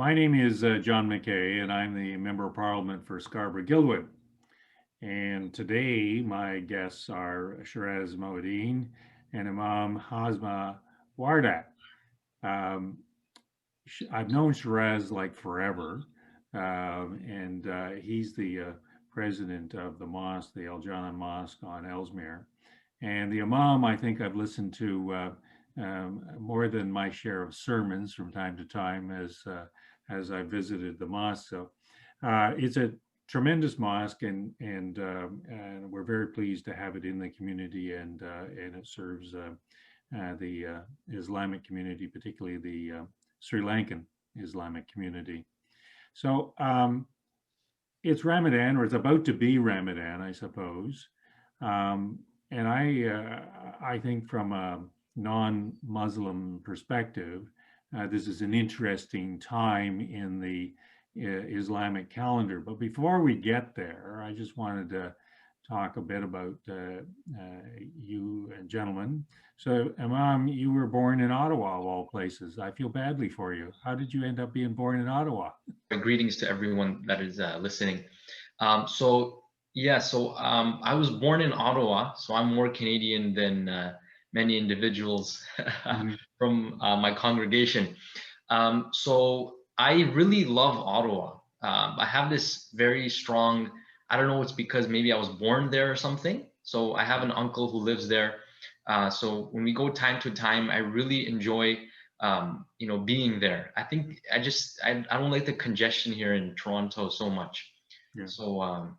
My name is John McKay, and I'm the Member of Parliament for Scarborough-Guildwood. And today, my guests are Shiraz Mohideen and Imam Hamza Wardak. Um, I've known Shiraz like forever, and he's the president of the mosque, the Al Jannah Mosque on Ellesmere. And the Imam, I think I've listened to more than my share of sermons from time to time as I visited the mosque. So it's a tremendous mosque, and we're very pleased to have it in the community, and it serves the Islamic community, particularly the Sri Lankan Islamic community. So it's Ramadan, or it's about to be Ramadan, I suppose. And I think from a non-Muslim perspective, this is an interesting time in the Islamic calendar. But before we get there, I just wanted to talk a bit about you gentlemen. So, Imam, you were born in Ottawa, of all places. I feel badly for you. How did you end up being born in Ottawa? Greetings to everyone that is listening. I was born in Ottawa, so I'm more Canadian than many individuals from my congregation. So I really love Ottawa. I have this very strong, I don't know, it's because maybe I was born there or something. So I have an uncle who lives there. So when we go time to time, I really enjoy being there. I think I don't like the congestion here in Toronto so much. Yeah. So,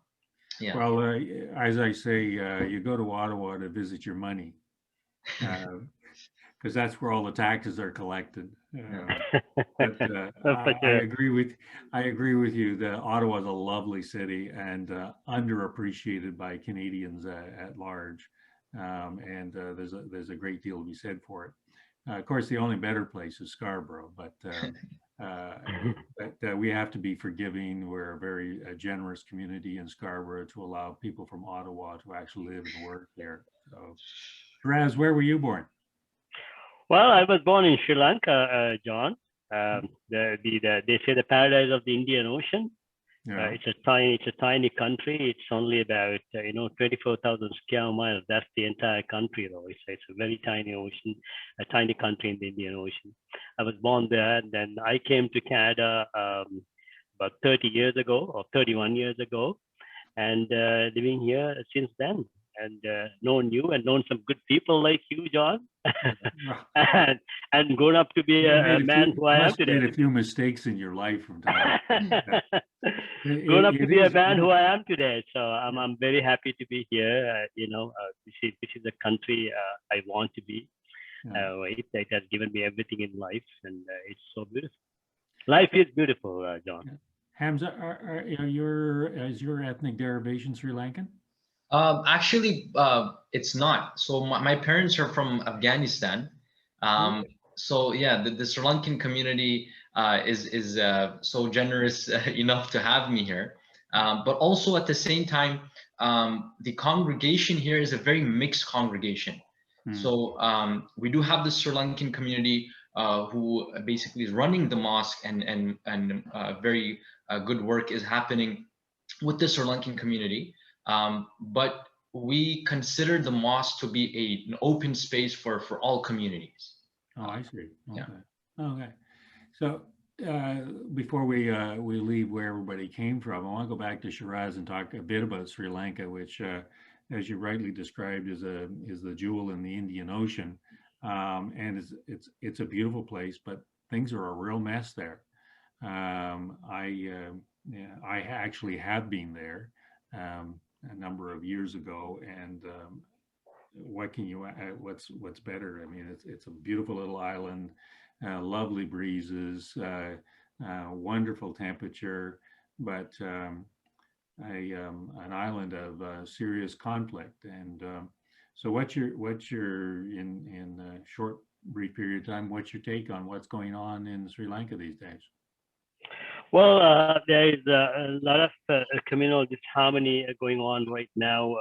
yeah. Well, as I say, you go to Ottawa to visit your money, because that's where all the taxes are collected. But I agree with you that Ottawa is a lovely city and underappreciated by Canadians at large, and there's a great deal to be said for it. Of course, the only better place is Scarborough, but we have to be forgiving. We're a very generous community in Scarborough to allow people from Ottawa to actually live and work there. So, Shiraz, where were you born? Well, I was born in Sri Lanka, John. They say the paradise of the Indian Ocean. Yeah. It's a tiny country. It's only about 24,000 square miles. That's the entire country, though. It's a very tiny ocean, a tiny country in the Indian Ocean. I was born there, and then I came to Canada about 30 years ago, or 31 years ago, and living here since then. And known you and known some good people like you, John, and grown up to be a man who I am today. Made a few mistakes in your life from time. Grown up to be a man who I am today. So I'm very happy to be here. This is the country I want to be. Right? It has given me everything in life, and it's so beautiful. Life is beautiful, John. Yeah. Hamza, is your ethnic derivation Sri Lankan? Actually, it's not. So my parents are from Afghanistan. So yeah, the Sri Lankan community is so generous enough to have me here. But also at the same time, the congregation here is a very mixed congregation. So we do have the Sri Lankan community who basically is running the mosque, and very good work is happening with the Sri Lankan community. But we consider the mosque to be an open space for all communities. Oh, I see. Okay. Yeah. Okay. So before we leave where everybody came from, I want to go back to Shiraz and talk a bit about Sri Lanka, which, as you rightly described, is the jewel in the Indian Ocean, and it's a beautiful place, but things are a real mess there. I actually have been there. A number of years ago, and what's better? I mean, it's a beautiful little island, lovely breezes, wonderful temperature, but an island of serious conflict. And so, what's your in a short brief period of time? What's your take on what's going on in Sri Lanka these days? Well, there is a lot of communal disharmony going on right now,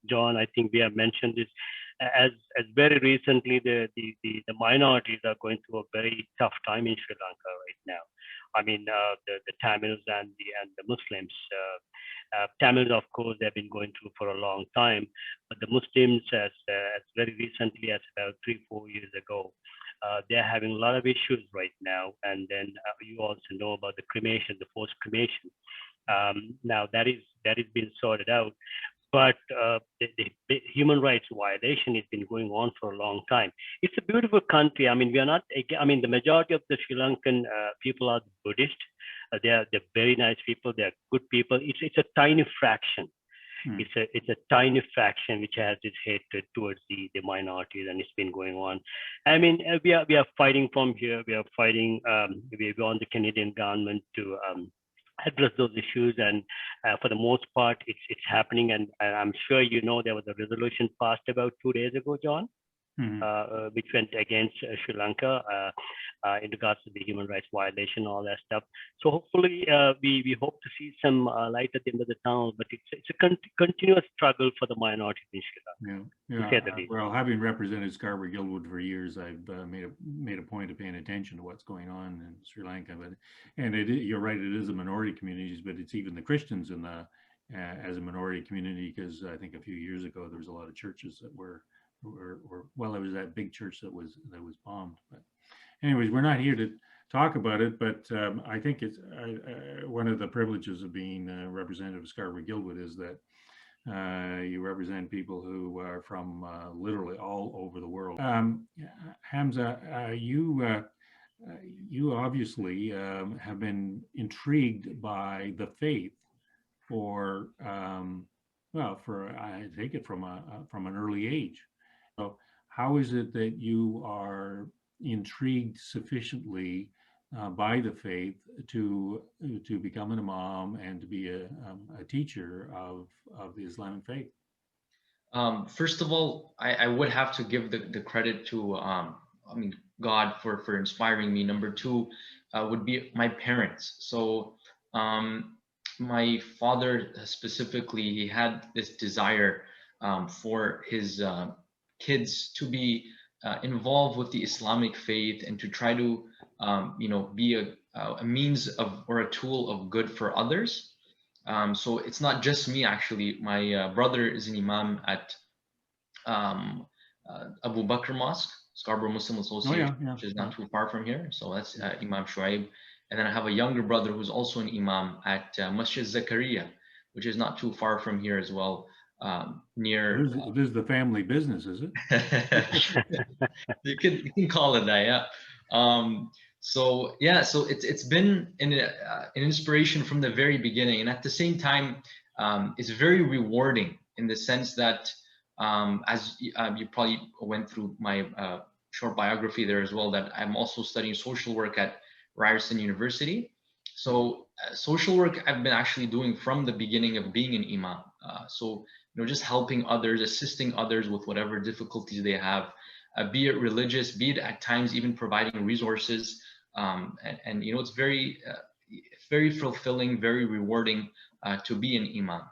John. I think we have mentioned this as very recently. The minorities are going through a very tough time in Sri Lanka right now. I mean, the Tamils and the Muslims. Tamils, of course, they've been going through for a long time, but the Muslims, as very recently as about 3-4 years ago, they're having a lot of issues right now. And then you also know about the cremation, the forced cremation. Now that is been sorted out, but the human rights violation has been going on for a long time. It's a beautiful country. I mean, we are not. I mean, the majority of the Sri Lankan people are Buddhist. They're very nice people. They're good people. It's a tiny fraction. It's a tiny fraction which has this hatred towards the minorities, and it's been going on. I mean, we are fighting from here. We are fighting. We want the Canadian government to address those issues, and for the most part, it's happening. And I'm sure you know there was a resolution passed about 2 days ago, John, which went against Sri Lanka in regards to the human rights violation, all that stuff. So hopefully, we hope to see some light at the end of the tunnel. But it's a continuous struggle for the minorities in Sri Lanka. Yeah. Well, having represented Scarborough-Guildwood for years, I've made a point of paying attention to what's going on in Sri Lanka. And you're right, it is a minority communities, but it's even the Christians in the as a minority community, because I think a few years ago there was a lot of churches that were well, it was that big church that was bombed. But anyways, we're not here to talk about it, but I think it's one of the privileges of being representative of Scarborough-Guildwood is that you represent people who are from literally all over the world. Hamza, you obviously have been intrigued by the faith for I take it from an early age. So how is it that you are intrigued sufficiently by the faith to become an imam and to be a teacher of the Islamic faith? First of all, I would have to give the credit to God for inspiring me. Number two would be my parents. So my father specifically, he had this desire for his kids to be involved with the Islamic faith and to try to be a means of or a tool of good for others. So it's not just me, actually. My brother is an imam at Abu Bakr Mosque, Scarborough Muslim Association, which is not too far from here. So that's Imam Shuaib. And then I have a younger brother who's also an imam at Masjid Zakaria, which is not too far from here as well. Near this is the family business, is it? you can call it that, yeah. So it's been an inspiration from the very beginning, and at the same time, it's very rewarding in the sense that as you probably went through my short biography there as well, that I'm also studying social work at Ryerson University. So social work I've been actually doing from the beginning of being an imam. So just helping others, assisting others with whatever difficulties they have, be it religious, be it at times even providing resources. And it's very fulfilling, very rewarding to be an imam.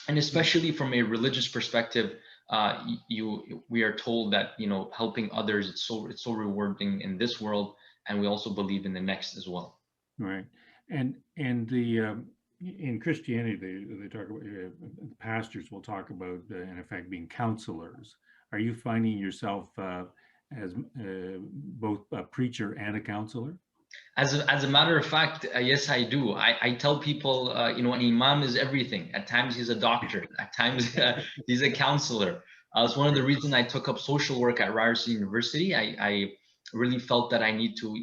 And especially from a religious perspective, we are told that helping others, it's so rewarding in this world, and we also believe in the next as well. Right. And the in Christianity, they talk about pastors will talk about in effect being counselors. Are you finding yourself as both a preacher and a counselor? As a matter of fact, yes, I do. I tell people, an imam is everything. At times he's a doctor. At times he's a counselor. It's one of the reasons I took up social work at Ryerson University. I really felt that I need to,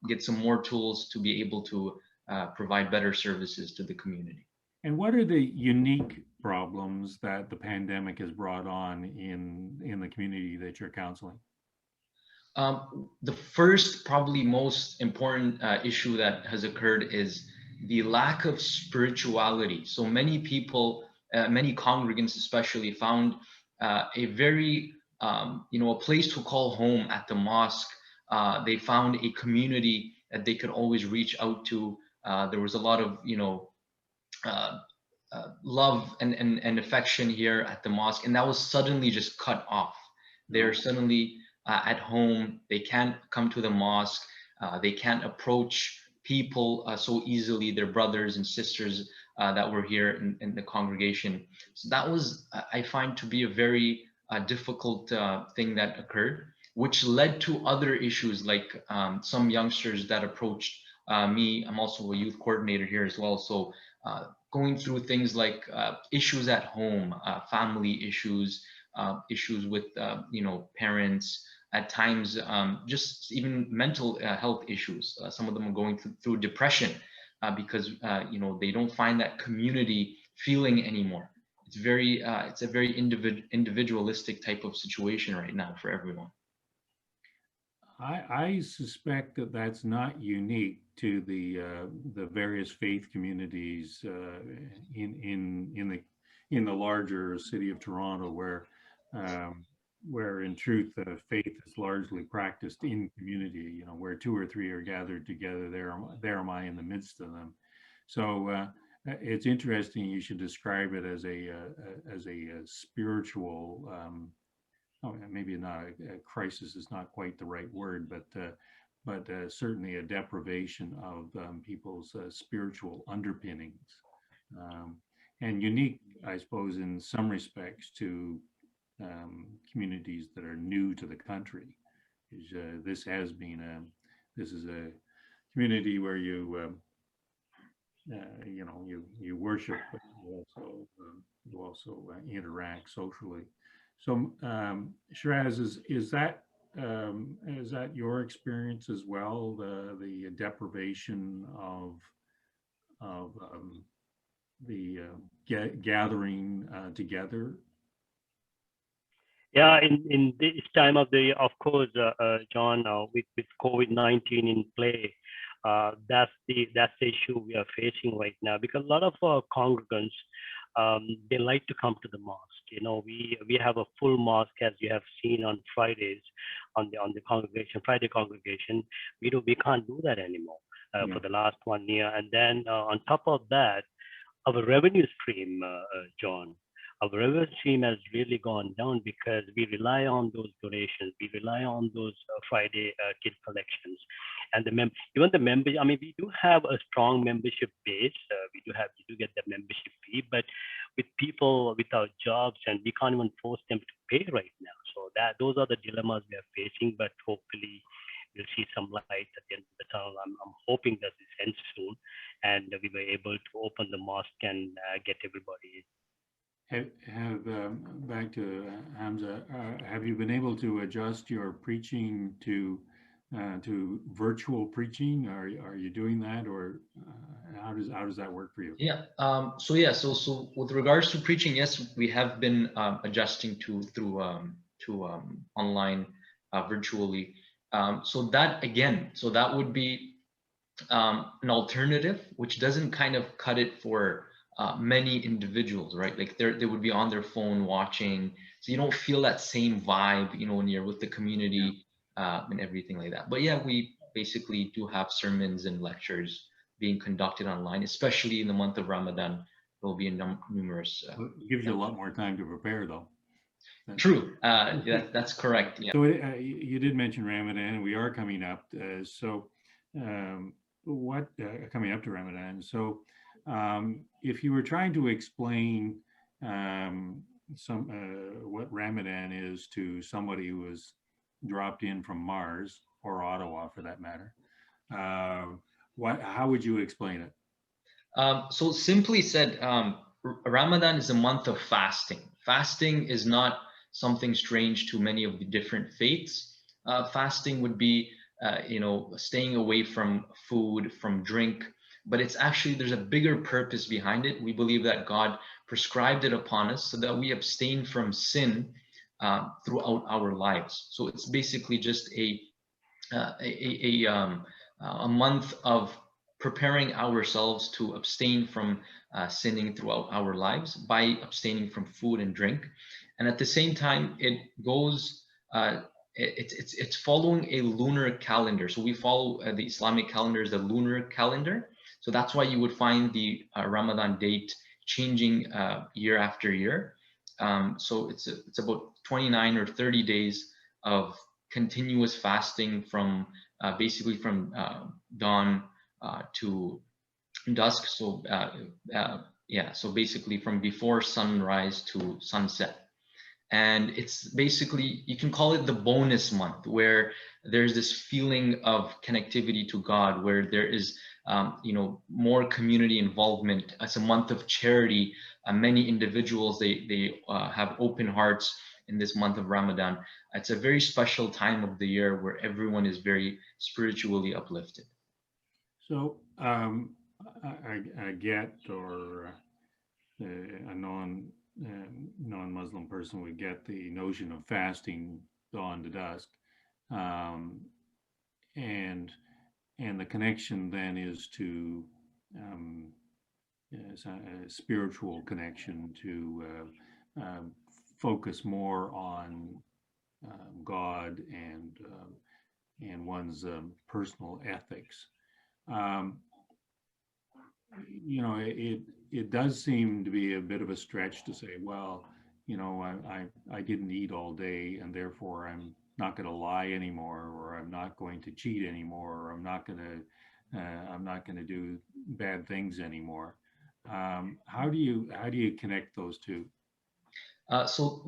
get some more tools to be able to provide better services to the community. And what are the unique problems that the pandemic has brought on in the community that you're counseling? The first, probably most important issue that has occurred is the lack of spirituality. So many people, many congregants especially, found a very, a place to call home at the mosque. They found a community that they could always reach out to. There was a lot of, love and affection here at the mosque, and that was suddenly just cut off. They're suddenly at home. They can't come to the mosque. They can't approach people so easily, their brothers and sisters that were here in the congregation. So that was, I find, to be a very difficult thing that occurred, which led to other issues like some youngsters that approached me. I'm also a youth coordinator here as well. So going through things like issues at home, family issues, issues with parents, at times just even mental health issues. Some of them are going through depression because they don't find that community feeling anymore. It's a very individualistic type of situation right now for everyone. I suspect that that's not unique to the various faith communities in the larger city of Toronto, where in truth faith is largely practiced in community. You know, where two or three are gathered together, there am I in the midst of them. So it's interesting. You should describe it as a spiritual. Oh, maybe not a crisis is not quite the right word, but certainly a deprivation of people's spiritual underpinnings, and unique, I suppose, in some respects to communities that are new to the country. This has been this is a community where you worship, but you also interact socially. So, Shiraz, is that your experience as well? The deprivation of the gathering together. Yeah, in this time of the, of course, John, with COVID-19 in play, that's the issue we are facing right now, because a lot of our congregants, they like to come to the mosque. You know, we have a full mosque, as you have seen on Fridays, on the congregation, Friday congregation. We can't do that anymore for the last 1 year. And then on top of that, our revenue stream, John, our revenue stream has really gone down because we rely on those donations. We rely on those Friday kid collections, and even the members. I mean, we do have a strong membership base. We do get the membership fee, but with people without jobs, and we can't even force them to pay right now. So those are the dilemmas we are facing. But hopefully, we'll see some light at the end of the tunnel. I'm hoping that this ends soon, and we were able to open the mosque and get everybody. Back to Hamza, have you been able to adjust your preaching to virtual preaching? Are you doing that, or how does that work for you? Yeah. So with regards to preaching, yes, we have been adjusting through online virtually. So that would be an alternative, which doesn't kind of cut it for many individuals, right? Like they would be on their phone watching, so you don't feel that same vibe, when you're with the community and everything like that. But yeah, we basically do have sermons and lectures being conducted online, especially in the month of Ramadan. There will be numerous. It gives you a lot more time to prepare, though. True. That's correct. Yeah. So you did mention Ramadan. We are coming up. Coming up to Ramadan? So if you were trying to explain what Ramadan is to somebody who was dropped in from Mars or Ottawa, for that matter, how would you explain it? So simply said, Ramadan is a month of fasting. Fasting is not something strange to many of the different faiths. Fasting would be, staying away from food, from drink, but it's actually, there's a bigger purpose behind it. We believe that God prescribed it upon us so that we abstain from sin throughout our lives. So it's basically just a month of preparing ourselves to abstain from sinning throughout our lives by abstaining from food and drink. And at the same time, it goes, it's following a lunar calendar. So we follow the Islamic calendar is the lunar calendar. So that's why you would find the Ramadan date changing year after year. So it's about 29 or 30 days of continuous fasting from basically from dawn to dusk. So yeah, so basically from before sunrise to sunset. And it's basically, you can call it the bonus month, where there's this feeling of connectivity to God, where there is more community involvement. It's a month of charity. Many individuals, they have open hearts in this month of Ramadan. It's a very special time of the year where everyone is very spiritually uplifted. So I get, or a non-Muslim person would get the notion of fasting dawn to dusk, um, and the connection then is to a spiritual connection, to focus more on God and one's personal ethics. It does seem to be a bit of a stretch to say, well, I didn't eat all day, and therefore I'm not going to lie anymore, or I'm not going to cheat anymore, or I'm not going to do bad things anymore. How do you connect those two? So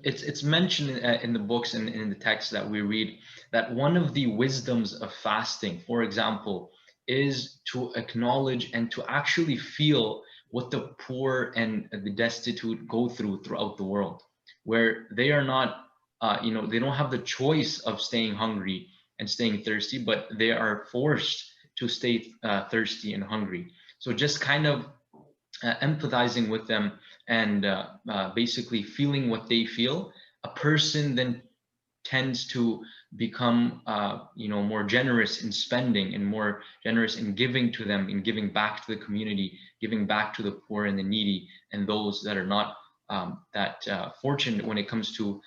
it's mentioned in the books and in the text that we read, that one of the wisdoms of fasting, for example, is to acknowledge and to actually feel what the poor and the destitute go through throughout the world, where they are not, they don't have the choice of staying hungry and staying thirsty, but they are forced to stay thirsty and hungry. So just kind of empathizing with them and basically feeling what they feel, a person then tends to become more generous in spending and more generous in giving to them, in giving back to the community, giving back to the poor and the needy and those that are not that fortunate when it comes to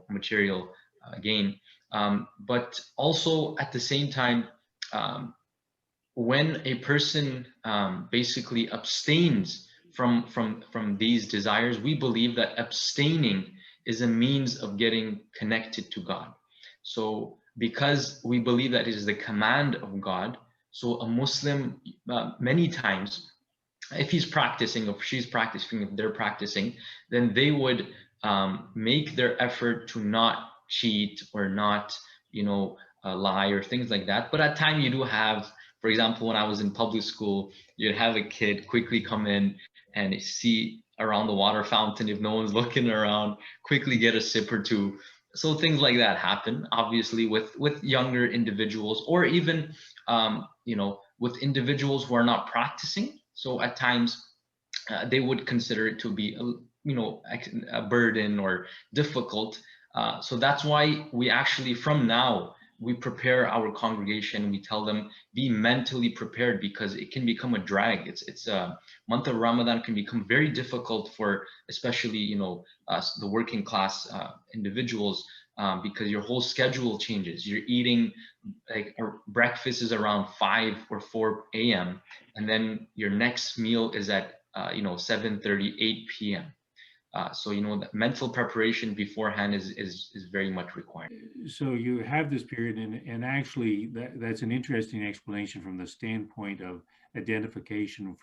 material gain. But also at the same time, when a person basically abstains from these desires, we believe that abstaining is a means of getting connected to God. So because we believe that it is the command of God, so a Muslim many times, if he's practicing, if she's practicing, if they're practicing, then they would make their effort to not cheat or not lie or things like that. But at times you do have, for example, when I was in public school, you'd have a kid quickly come in and see around the water fountain, if no one's looking around, quickly get a sip or two. So things like that happen, obviously, with younger individuals, or even with individuals who are not practicing. So at times they would consider it to be a burden or difficult. So that's why we actually, from now, we prepare our congregation. We tell them, be mentally prepared, because it can become a drag. It's a month of Ramadan can become very difficult for, especially the working class individuals, because your whole schedule changes. You're eating, like, breakfast is around 5 or 4 a.m. and then your next meal is at 7:30, 8 p.m. So the mental preparation beforehand is very much required. So you have this period, and actually that's an interesting explanation from the standpoint of identification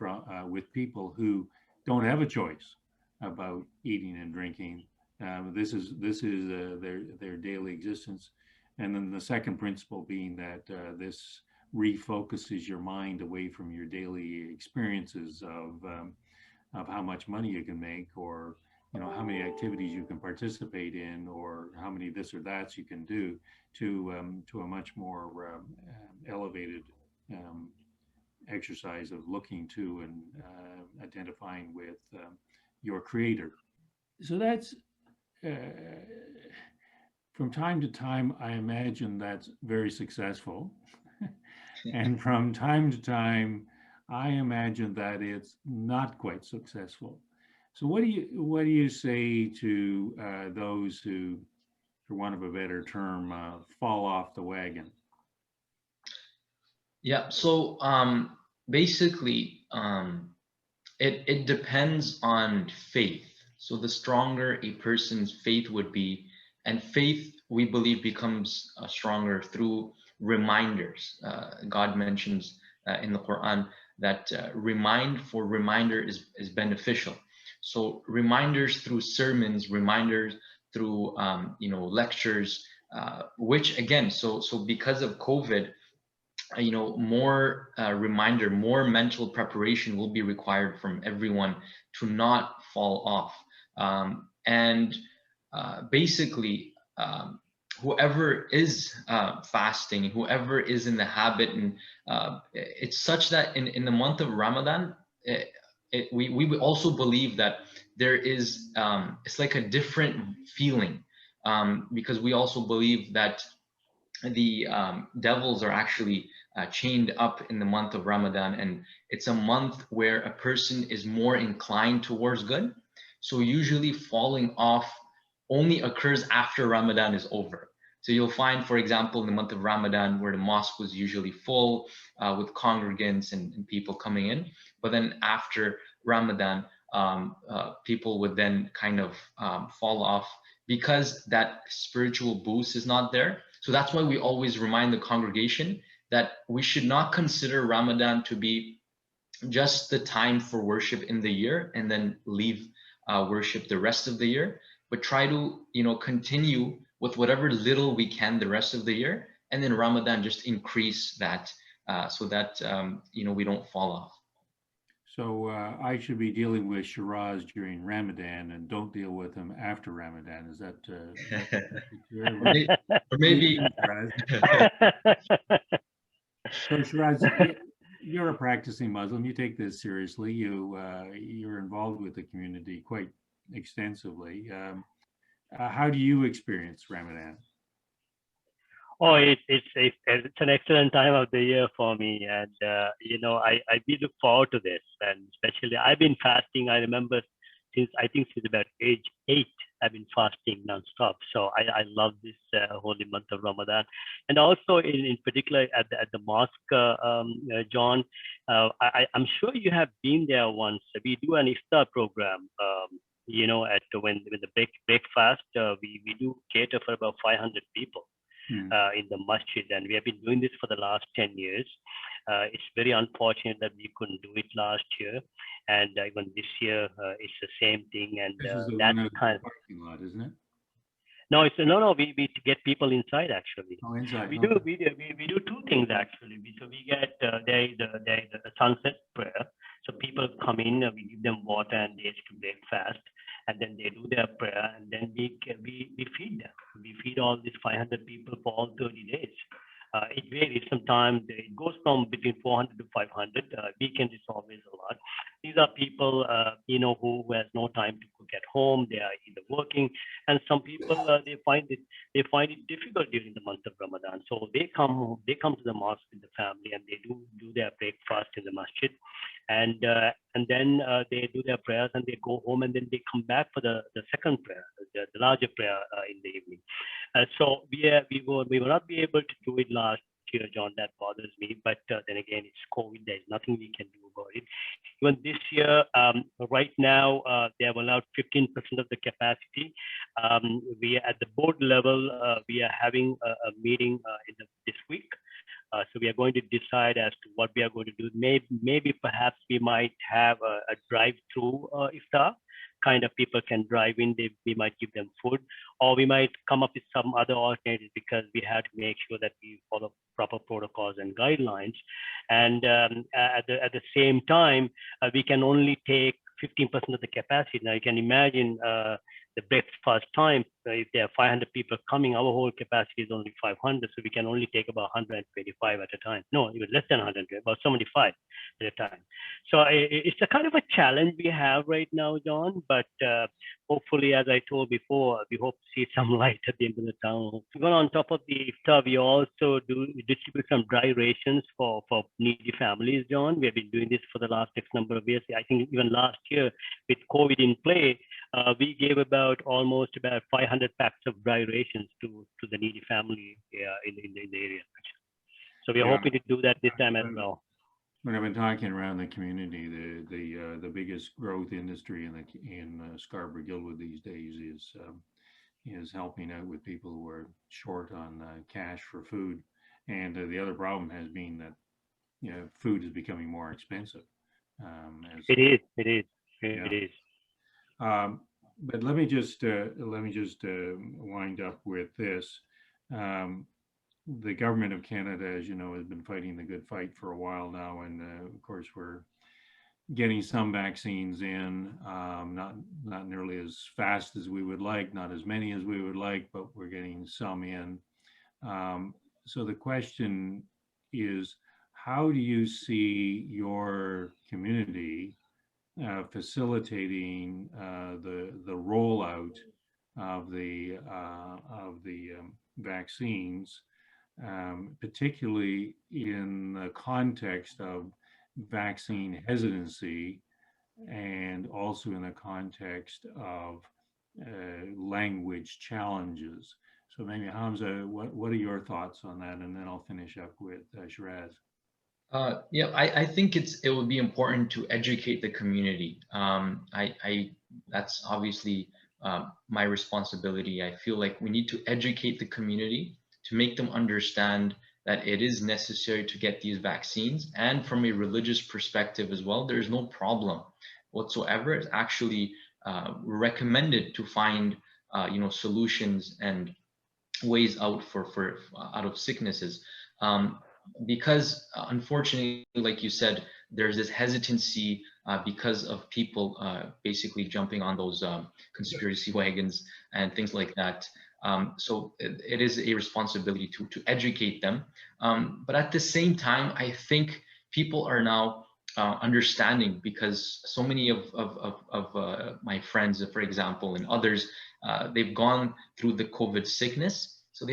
with people who don't have a choice about eating and drinking. This is their daily existence, and then the second principle being that this refocuses your mind away from your daily experiences of how much money you can make, or how many activities you can participate in, or how many this or that's you can do, to a much more elevated exercise of looking to and identifying with your creator. So that's from time to time, I imagine that's very successful. And from time to time, I imagine that it's not quite successful. So what do you say to those who, for want of a better term, fall off the wagon? Yeah. So basically, it depends on faith. So the stronger a person's faith would be, and faith, we believe, becomes stronger through reminders. God mentions in the Quran that reminder is beneficial. So reminders through sermons, reminders through lectures, which again, so because of COVID, more reminder, more mental preparation will be required from everyone to not fall off. And basically, whoever is fasting, whoever is in the habit, and it's such that in the month of Ramadan, we also believe that there is, it's like a different feeling, because we also believe that the devils are actually chained up in the month of Ramadan, and it's a month where a person is more inclined towards good. So usually falling off only occurs after Ramadan is over. So you'll find, for example, in the month of Ramadan, where the mosque was usually full with congregants and people coming in, but then after Ramadan, people would then kind of fall off because that spiritual boost is not there. So that's why we always remind the congregation that we should not consider Ramadan to be just the time for worship in the year and then leave worship the rest of the year, but try to continue with whatever little we can the rest of the year, and then Ramadan just increase that so that we don't fall off. So I should be dealing with Shiraz during Ramadan and don't deal with him after Ramadan. Is that or maybe So Shiraz, you're a practicing Muslim. You take this seriously. You're involved with the community quite extensively. How do you experience Ramadan? Oh, it's an excellent time of the year for me, and I really look forward to this, and especially I've been fasting. I remember since about age 8, I've been fasting nonstop. So I love this holy month of Ramadan, and also in particular at the mosque, John. I'm sure you have been there once. We do an iftar program. At when the breakfast, we do cater for about 500 people. In the masjid, and we have been doing this for the last 10 years. It's very unfortunate that we couldn't do it last year, and even this year it's the same thing. And This is the that one kind of parking lot, isn't it? no, it's no. We get people inside actually. Oh, inside. We Okay. do two things actually. We get there is the sunset prayer. So people come in, we give them water and dates to breakfast, and then they do their prayer, and then we feed them. We feed all these 500 people for all 30 days. It varies. Sometimes it goes from between 400 to 500. Weekends it's always a lot. These are people, who has no time to cook at home. They are either working, and some people they find it difficult during the month of Ramadan. So they come to the mosque with the family, and they do their breakfast in the masjid, and then they do their prayers, and they go home, and then they come back for the second prayer, the larger prayer in the evening. So we will not be able to do it last year, John. That bothers me. But then again, it's COVID. There's nothing we can do about it. Even this year, right now, they have allowed 15% of the capacity. We at the board level, we are having a meeting this week. So we are going to decide as to what we are going to do. Maybe perhaps we might have a drive-through iftar. Kind of people can drive in, we might give them food, or we might come up with some other alternatives, because we have to make sure that we follow proper protocols and guidelines. And at the same time, we can only take 15% of the capacity. Now you can imagine the breakfast time, if there are 500 people coming, our whole capacity is only 500, so we can only take about 125 at a time. No, even less than 100, about 75 at a time. So it's a kind of a challenge we have right now, John, but hopefully, as I told before, we hope to see some light at the end of the tunnel. Even on top of the iftar, we also distribute some dry rations for needy families, John. We have been doing this for the last X number of years. I think even last year, with COVID in play, we gave almost about 500 packs of dry rations to the needy family in the area. So we are hoping to do that this time as well. When I've been talking around the community, the biggest growth industry in Scarborough-Guildwood these days is helping out with people who are short on cash for food. And the other problem has been that food is becoming more expensive. As It is. It is. Yeah. It is. But let me just wind up with this. Um, the government of Canada, as you know, has been fighting the good fight for a while now, and of course we're getting some vaccines in, not nearly as fast as we would like, not as many as we would like, but we're getting some in. Um, so the question is, how do you see your community facilitating the rollout of the vaccines, particularly in the context of vaccine hesitancy, and also in the context of language challenges. So maybe Hamza, what are your thoughts on that? And then I'll finish up with Shiraz. Yeah, I think it would be important to educate the community. That's obviously my responsibility. I feel like we need to educate the community to make them understand that it is necessary to get these vaccines. And from a religious perspective as well, there's no problem whatsoever. It's actually recommended to find solutions and ways out for out of sicknesses. Because unfortunately, like you said, there's this hesitancy because of people basically jumping on those conspiracy wagons and things like that. So it is a responsibility to educate them. But at the same time, I think people are now understanding, because so many of my friends, for example, and others, they've gone through the COVID sickness. So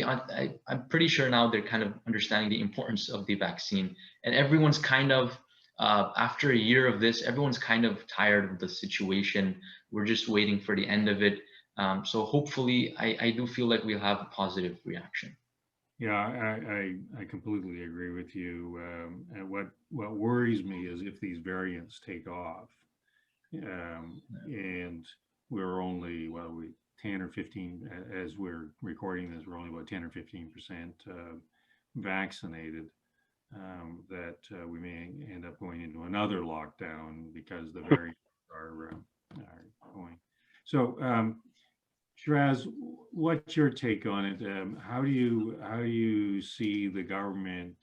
I'm pretty sure now they're kind of understanding the importance of the vaccine. And everyone's kind of, after a year of this, everyone's kind of tired of the situation. We're just waiting for the end of it. So hopefully, I do feel like we'll have a positive reaction. Yeah, I completely agree with you. And what worries me is if these variants take off, and we're only, well, we 10 or 15, as we're recording this, we're only about 10 or 15% vaccinated, that we may end up going into another lockdown because the variants are going. So, Shiraz, what's your take on it? How do you see the government?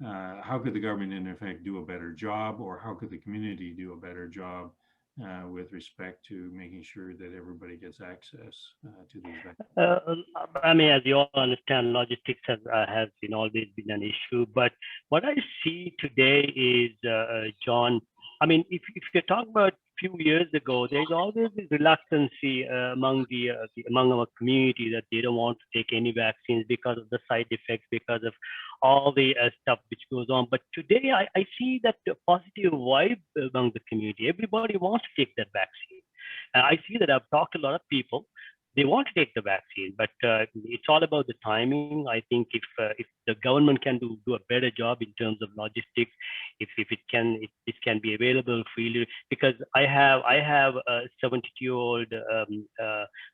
How could the government, in effect, do a better job, or how could the community do a better job with respect to making sure that everybody gets access to these vaccines? I mean, as you all understand, logistics has always been an issue. But what I see today is, John, I mean, if you talk about a few years ago, there's always this reluctancy among our community that they don't want to take any vaccines because of the side effects, because of all the stuff which goes on. But today, I see that positive vibe among the community. Everybody wants to take that vaccine. I see that I've talked to a lot of people. They want to take the vaccine, but it's all about the timing. I think if the government can do a better job in terms of logistics, if it can be available freely, because I have a 72-year-old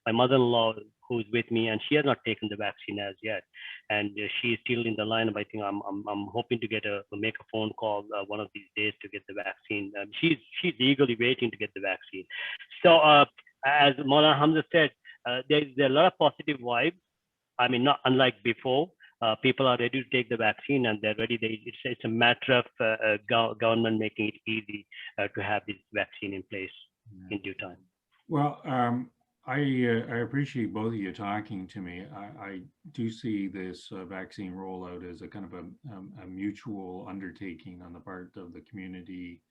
my mother-in-law who's with me, and she has not taken the vaccine as yet, and she's still in the line. I think I'm hoping to make a phone call one of these days to get the vaccine. She's eagerly waiting to get the vaccine. So as Maulana Hamza said, there's a lot of positive vibes. I mean, not unlike before. People are ready to take the vaccine, and they're ready. It's a matter of government making it easy to have this vaccine in place in due time. Well, I appreciate both of you talking to me. I do see this vaccine rollout as a kind of a mutual undertaking on the part of the communities,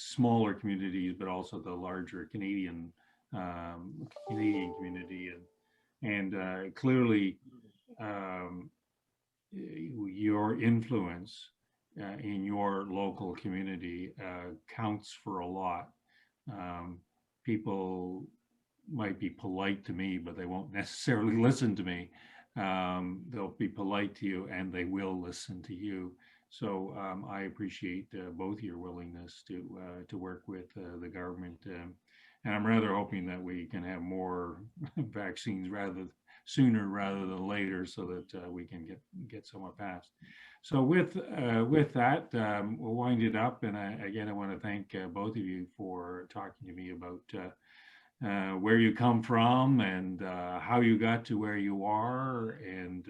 smaller communities, but also the larger Canadian community, and clearly your influence in your local community counts for a lot. People might be polite to me, but they won't necessarily listen to me. They'll be polite to you, and they will listen to you. So I appreciate both your willingness to work with the government, and I'm rather hoping that we can have more vaccines rather sooner rather than later, so that we can get somewhere past. So with that, we'll wind it up. And again, I want to thank both of you for talking to me about where you come from and how you got to where you are, and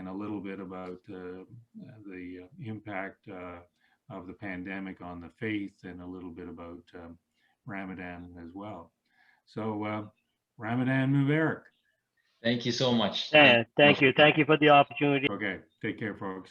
a little bit about the impact of the pandemic on the faith, and a little bit about Ramadan as well. So Ramadan Mubarak. Thank you so much. Thank you for the opportunity. Okay, take care, folks.